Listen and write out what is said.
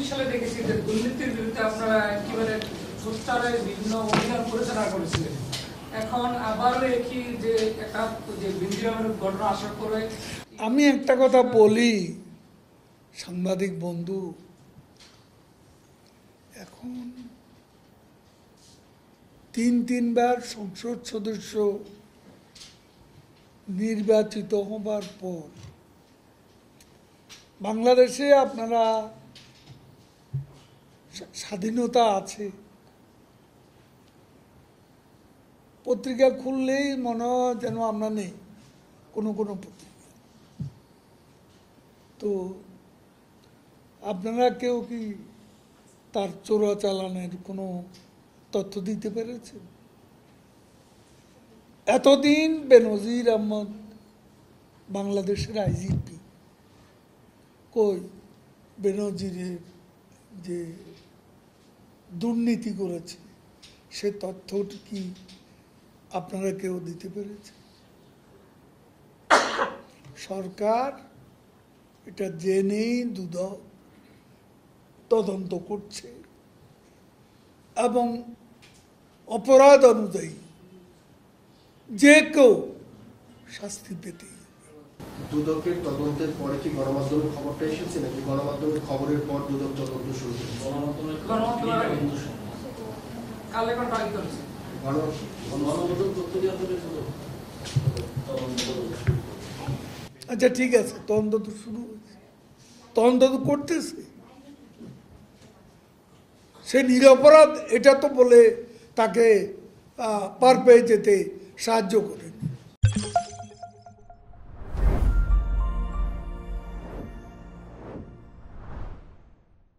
সালে দেখেছি যে দুর্নীতির বিরুদ্ধে আপনারা একেবারে পোস্টারে বিভিন্ন অভিযান পরিচালনা করেছিলেন। এখন আবারও একই যে একটা যে বিন্দিরামের ঘটনা আসার পরে আমি একটা কথা বলি, সাংবাদিক বন্ধু, এখন তিনবার সংসদ সদস্য নির্বাচিত হবার পর বাংলাদেশে আপনারা স্বাধীনতা আছে, পত্রিকা খুললেই মনে হয় যেন আমরা নেই কোনো পত্রিকা। তো আপনারা কেউ কি তার চোরাচালানের কোনো তথ্য দিতে পেরেছেন? এতদিন বেনজির আহমদ বাংলাদেশের আইজিপি, কই বেনজিরের যে দুর্নীতি করেছে সে তথ্যটি কি আপনারা কেউ দিতে পেরেছে? সরকার এটা জেনেই তদন্ত করছে এবং অপরাধ অনুযায়ী যে কেউ শাস্তি পেতে। দুদকের তদন্তের পরে কি গণমাধ্যমের খবরটা এসেছে নাকি গণমাধ্যমের খবরের পর দুদক তদন্ত শুরু করেছে? আচ্ছা ঠিক আছে, তদন্ত তো শুরু হয়েছে, তদন্ত তো করতেছে। সে নিরপরাধ এটা তো বলে তাকে পার পেয়ে যেতে সাহায্য করেন।